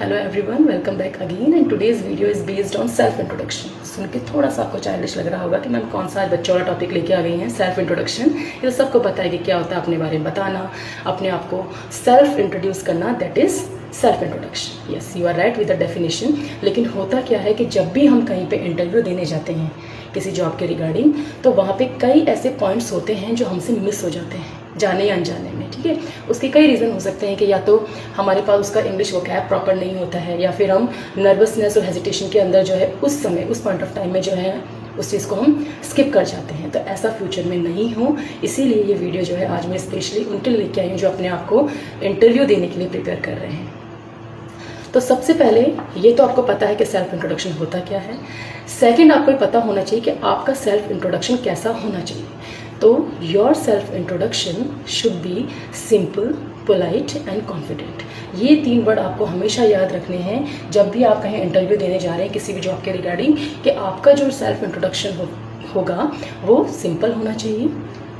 Hello everyone, welcome back again and today's video is based on self introduction. सुन के थोड़ा सा आपको चाइल्डिश लग रहा होगा कि मैम कौन सा आज बच्चों वाला टॉपिक लेके आ गई हैं। सेल्फ इंट्रोडक्शन, ये तो सबको पता है कि क्या होता है, अपने बारे में बताना, अपने आप को सेल्फ इंट्रोड्यूस करना, that is self introduction. Yes, you are right with the definition. लेकिन होता क्या है कि जब भी हम कहीं पे इंटरव्यू देने जाते हैं किसी जॉब के रिगार्डिंग, तो वहाँ पे कई ऐसे पॉइंट्स होते हैं जो हमसे मिस हो जाते हैं जाने या अनजाने में। ठीक है, उसके कई रीज़न हो सकते हैं कि या तो हमारे पास उसका इंग्लिश वोकैब प्रॉपर नहीं होता है, या फिर हम नर्वसनेस और हेजिटेशन के अंदर जो है उस समय उस पॉइंट ऑफ टाइम में जो है उस चीज़ को हम स्किप कर जाते हैं। तो ऐसा फ्यूचर में नहीं हो, इसीलिए ये वीडियो जो है आज मैं स्पेशली उनके लिए लेके आई हूँ जो अपने आप को इंटरव्यू देने के लिए प्रिपेयर कर रहे हैं। तो सबसे पहले ये तो आपको पता है कि सेल्फ इंट्रोडक्शन होता क्या है। सेकंड, आपको पता होना चाहिए कि आपका सेल्फ इंट्रोडक्शन कैसा होना चाहिए। तो your self introduction should be simple, polite and confident. ये 3 वर्ड आपको हमेशा याद रखने हैं जब भी आप कहीं इंटरव्यू देने जा रहे हैं किसी भी जॉब के रिगार्डिंग, कि आपका जो सेल्फ इंट्रोडक्शन होगा वो सिंपल होना चाहिए,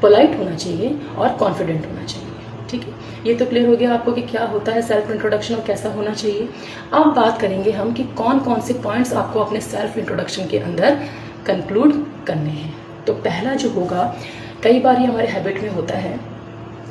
पोलाइट होना चाहिए और कॉन्फिडेंट होना चाहिए। ठीक है, ये तो क्लियर हो गया आपको कि क्या होता है सेल्फ इंट्रोडक्शन और कैसा होना चाहिए। अब बात करेंगे हम कि कौन कौन से पॉइंट्स आपको अपने सेल्फ इंट्रोडक्शन के अंदर कंक्लूड करने हैं। तो पहला जो होगा, कई बार ये हमारे हैबिट में होता है,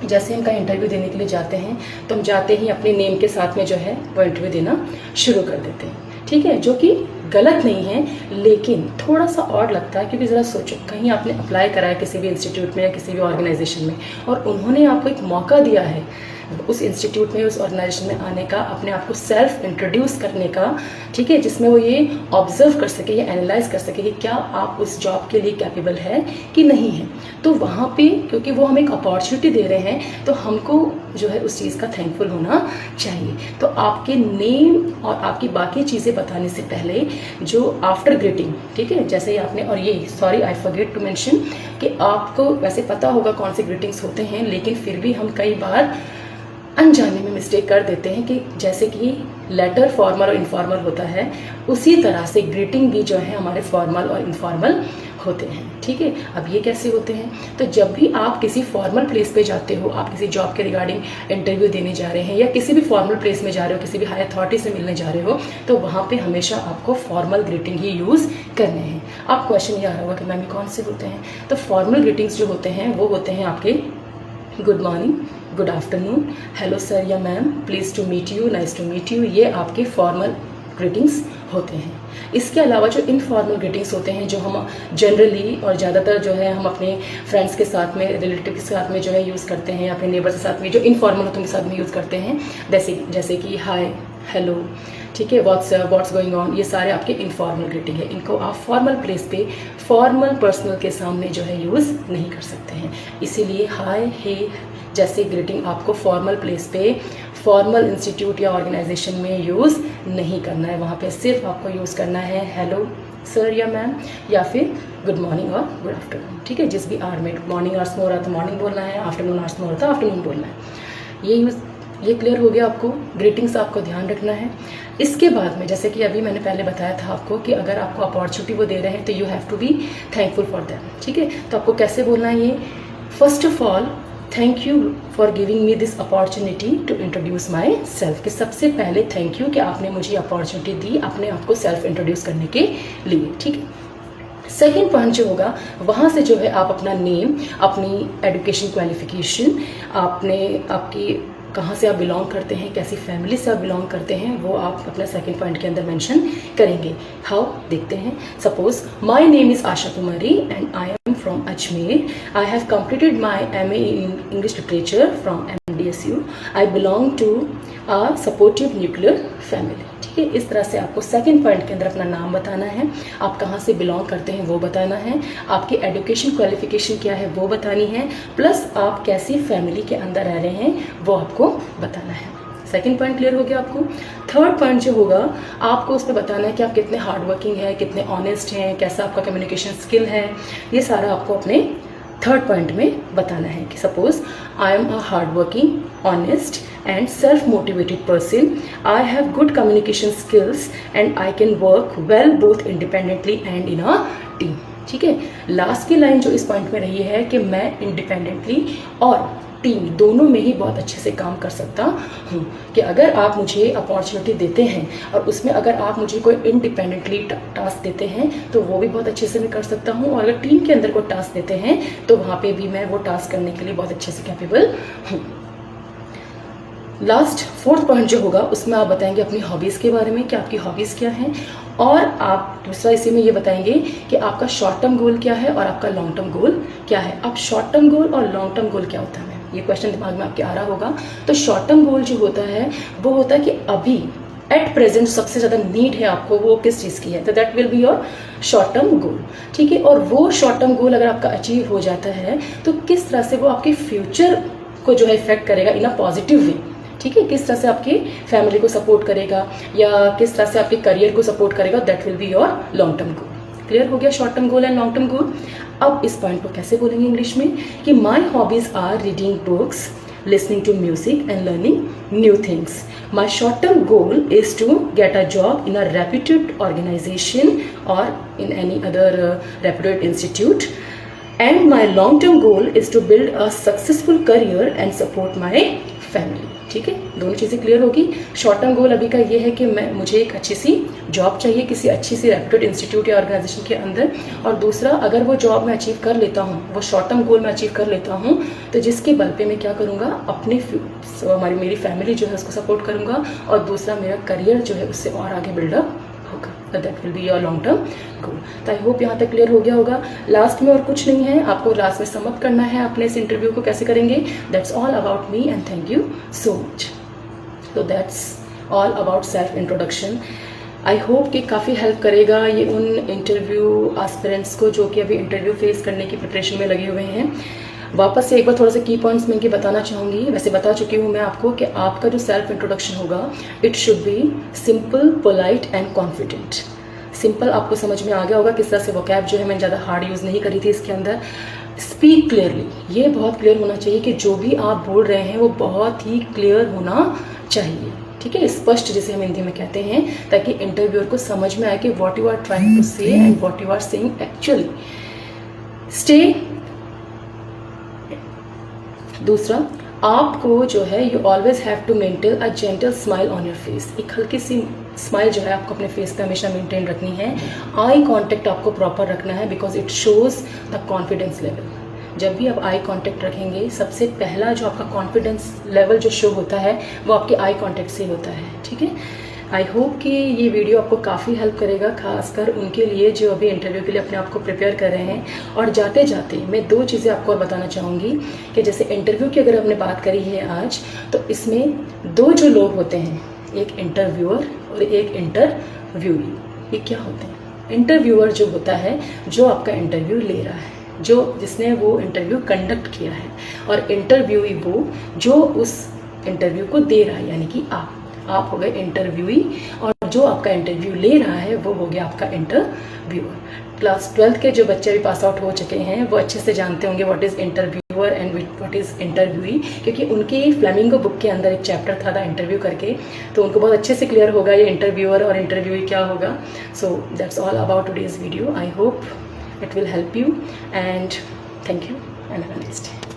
जैसे हम कहीं इंटरव्यू देने के लिए जाते हैं तो हम जाते ही अपने नेम के साथ में जो है वो इंटरव्यू देना शुरू कर देते हैं। ठीक है, जो कि गलत नहीं है, लेकिन थोड़ा सा और लगता है, क्योंकि ज़रा सोचो, कहीं आपने अप्लाई करा है किसी भी इंस्टीट्यूट में या किसी भी ऑर्गेनाइजेशन में, और उन्होंने आपको एक मौका दिया है उस इंस्टीट्यूट में, उस ऑर्गेनाइजेशन में आने का, अपने आप को सेल्फ इंट्रोड्यूस करने का। ठीक है, जिसमें वो ये ऑब्जर्व कर सके, ये एनालाइज कर सके कि क्या आप उस जॉब के लिए कैपेबल है कि नहीं है। तो वहाँ पे क्योंकि वो हमें एक अपॉर्चुनिटी दे रहे हैं, तो हमको जो है उस चीज़ का थैंकफुल होना चाहिए। तो आपके नेम और आपकी बाकी चीज़ें बताने से पहले जो आफ्टर ग्रीटिंग, ठीक है, जैसे ही आपने, और ये sorry I forget to mention कि आपको वैसे पता होगा कौन से ग्रीटिंग्स होते हैं, लेकिन फिर भी हम कई बार अनजाने में मिस्टेक कर देते हैं कि जैसे कि लेटर फॉर्मल और इनफॉर्मल होता है, उसी तरह से ग्रीटिंग भी जो है हमारे फॉर्मल और इनफॉर्मल होते हैं। ठीक है, अब ये कैसे होते हैं, तो जब भी आप किसी फॉर्मल प्लेस पे जाते हो, आप किसी जॉब के रिगार्डिंग इंटरव्यू देने जा रहे हैं या किसी भी फॉर्मल प्लेस में जा रहे हो, किसी भी हाई अथॉरिटी से मिलने जा रहे हो, तो वहाँ पे हमेशा आपको फॉर्मल ग्रीटिंग ही यूज़ करने हैं। आप क्वेश्चन ये आ रहा होगा कि मैम कौन से होते हैं, तो फॉर्मल ग्रीटिंग्स जो होते हैं वो होते हैं आपके good morning, good afternoon, hello sir या ma'am, please to meet you, nice to meet you, ये आपके फॉर्मल ग्रीटिंग्स होते हैं। इसके अलावा जो इनफॉर्मल ग्रीटिंग्स होते हैं, जो हम जनरली और ज़्यादातर जो है हम अपने फ्रेंड्स के साथ में, रिलेटिव के साथ में जो है यूज़ करते हैं, अपने नेबर्स के साथ में, जो इनफॉर्मल होते हैं उनके साथ में यूज़ करते हैं, जैसे कि हाय, हेलो, ठीक है, व्हाट्स गोइंग ऑन, ये सारे आपके इनफॉर्मल ग्रीटिंग है। इनको आप फॉर्मल प्लेस पे फॉर्मल पर्सनल के सामने जो है यूज़ नहीं कर सकते हैं। इसीलिए हाय, हे जैसे ग्रीटिंग आपको फॉर्मल प्लेस पे, फॉर्मल इंस्टीट्यूट या ऑर्गेनाइजेशन में यूज़ नहीं करना है। वहाँ पे सिर्फ आपको यूज़ करना है हेलो सर या मैम, या फिर गुड मॉर्निंग और गुड आफ्टरनून। ठीक है, जिस भी आवर में, मॉर्निंग आवर्स में हो रहा तो मॉर्निंग बोलना है, आफ्टरनून आवर्स में हो रहा तो आफ्टरनून बोलना है। ये क्लियर हो गया आपको, ग्रीटिंग्स आपको ध्यान रखना है। इसके बाद में, जैसे कि अभी मैंने पहले बताया था आपको कि अगर आपको अपॉर्चुनिटी वो दे रहे हैं तो you have to be thankful for them. ठीक है, तो आपको कैसे बोलना है ये, first of all thank you for giving me this opportunity to introduce myself. कि सबसे पहले थैंक यू कि आपने मुझे अपॉर्चुनिटी दी अपने आप को सेल्फ इंट्रोड्यूस करने के लिए। ठीक है, सेकेंड पॉइंट जो होगा, वहाँ से जो है आप अपना नेम, अपनी एजुकेशन क्वालिफिकेशन, आपकी कहाँ से आप बिलोंग करते हैं, कैसी फैमिली से आप बिलोंग करते हैं, वो आप अपना सेकंड पॉइंट के अंदर मेंशन करेंगे। हाउ, देखते हैं। Suppose my name is Asha Kumari and I am from Ajmer. I have completed my MA in English literature from MDSU। I belong to a supportive nuclear family. ठीक है, इस तरह से आपको सेकंड पॉइंट के अंदर अपना नाम बताना है, आप कहाँ से बिलोंग करते हैं वो बताना है, आपकी एजुकेशन क्वालिफिकेशन क्या है वो बतानी है, प्लस आप कैसी फैमिली के अंदर रह रहे हैं वो आपको बताना है। सेकंड पॉइंट क्लियर हो गया आपको। थर्ड पॉइंट जो होगा, आपको उसमें बताना है कि आप कितने हार्ड वर्किंग हैं, कितने ऑनेस्ट हैं, कैसा आपका कम्युनिकेशन स्किल है, ये सारा आपको अपने थर्ड पॉइंट में बताना है। कि suppose I am a hard working, honest and self motivated person, I have good communication skills and I can work well both independently and in a team. ठीक है, लास्ट की लाइन जो इस point में रही है कि मैं इंडिपेंडेंटली और टीम दोनों में ही बहुत अच्छे से काम कर सकता हूँ। कि अगर आप मुझे अपॉर्चुनिटी देते हैं और उसमें अगर आप मुझे कोई इंडिपेंडेंटली टास्क देते हैं तो वो भी बहुत अच्छे से मैं कर सकता हूँ, और अगर टीम के अंदर कोई टास्क देते हैं तो वहाँ पे भी मैं वो टास्क करने के लिए बहुत अच्छे से कैपेबल हूँ। लास्ट 4th पॉइंट जो होगा उसमें आप बताएंगे अपनी हॉबीज़ के बारे में कि आपकी हॉबीज़ क्या हैं, और आप दूसरा इसी में ये बताएंगे कि आपका शॉर्ट टर्म गोल क्या है और आपका लॉन्ग टर्म गोल क्या है। अब शॉर्ट टर्म गोल और लॉन्ग टर्म गोल क्या होता है, ये क्वेश्चन दिमाग में आपके आ रहा होगा। तो शॉर्ट टर्म गोल जो होता है वो होता है कि अभी एट प्रेजेंट सबसे ज़्यादा नीड है आपको वो किस चीज़ की है, तो that will be your short term गोल। ठीक है, और वो शॉर्ट टर्म गोल अगर आपका अचीव हो जाता है तो किस तरह से वो आपके फ्यूचर को जो है इफेक्ट करेगा इन अ पॉजिटिव वे। ठीक है, किस तरह से आपकी फैमिली को सपोर्ट करेगा या किस तरह से आपके करियर को सपोर्ट करेगा, that will be your long term goal. Clear हो गया short term goal and long term goal. अब इस पॉइंट को कैसे बोलेंगे इंग्लिश में कि my hobbies are reading books, listening to music and learning new things. My short-term goal is to get a job in a reputed organization or in any other reputed institute. And my long-term goal is to build a successful career and support my family. ठीक है, दोनों चीज़ें clear होगी। Short term गोल अभी का ये है कि मुझे एक अच्छी सी जॉब चाहिए किसी अच्छी सी रेप्यूटेड इंस्टीट्यूट या ऑर्गेनाइजेशन के अंदर, और दूसरा अगर वो जॉब मैं अचीव कर लेता हूँ, वो शॉर्ट टर्म गोल मैं अचीव कर लेता हूँ, तो जिसके बल पे मैं क्या करूँगा, अपने मेरी फैमिली जो है उसको सपोर्ट करूँगा, और दूसरा मेरा करियर जो है उससे और आगे बिल्डअप होगा। That will be your long term गोल। तो आई होप यहाँ तक क्लियर हो गया होगा। लास्ट में और कुछ नहीं है, आपको लास्ट में सम अप करना है अपने इस इंटरव्यू को कैसे करेंगे। That's all about me and thank you so much. तो that's all about self introduction. I hope कि काफ़ी हेल्प करेगा ये उन इंटरव्यू एस्पिरेंट्स को जो कि अभी इंटरव्यू फेस करने की प्रिपरेशन में लगे हुए हैं। वापस से एक बार थोड़ा सा की पॉइंट्स मैं इनके बताना चाहूँगी। वैसे बता चुकी हूँ मैं आपको कि आपका जो सेल्फ इंट्रोडक्शन होगा it should be simple, polite and confident. Simple आपको समझ में आ गया होगा किस तरह से वोकैब जो है मैंने ज़्यादा हार्ड यूज़ नहीं करी थी इसके अंदर। स्पीक क्लियरली, ये बहुत क्लियर होना चाहिए कि जो भी आप बोल रहे हैं वो बहुत ही क्लियर होना चाहिए। ठीक है, स्पष्ट जिसे हम हिंदी में कहते हैं, ताकि इंटरव्यूअर को समझ में आए कि what you are trying to say and what you are saying actually. Stay. दूसरा, आपको जो है you always have to maintain a gentle smile on your face. एक हल्की सी स्माइल जो है आपको अपने फेस पे हमेशा मेंटेन रखनी है। आई कांटेक्ट आपको प्रॉपर रखना है because it shows the confidence level. जब भी आप आई कांटेक्ट रखेंगे सबसे पहला जो आपका कॉन्फिडेंस लेवल जो शो होता है वो आपके आई कांटेक्ट से होता है। ठीक है, आई होप कि ये वीडियो आपको काफ़ी हेल्प करेगा, खासकर उनके लिए जो अभी इंटरव्यू के लिए अपने आप को प्रिपेयर कर रहे हैं। और जाते जाते मैं 2 चीज़ें आपको और बताना चाहूँगी कि जैसे इंटरव्यू की अगर हमने बात करी है आज, तो इसमें 2 जो लोग होते हैं, एक इंटरव्यूअर और एक इंटरव्यूई। ये क्या होते हैं? इंटरव्यूअर जो होता है जो आपका इंटरव्यू ले रहा है, जिसने वो इंटरव्यू कंडक्ट किया है, और इंटरव्यूई वो जो उस इंटरव्यू को दे रहा है, यानी कि आप हो गए इंटरव्यूई, और जो आपका इंटरव्यू ले रहा है वो हो गया आपका इंटरव्यूअर। क्लास 12th के जो बच्चे भी पास आउट हो चुके हैं वो अच्छे से जानते होंगे what is interviewer and what is interviewee, क्योंकि उनकी फ्लेमिंगो बुक के अंदर एक चैप्टर था द इंटरव्यू करके, तो उनको बहुत अच्छे से क्लियर होगा ये इंटरव्यूअर और इंटरव्यूई क्या होगा। So that's all about today's video. I hope it will help you and thank you and have a nice day.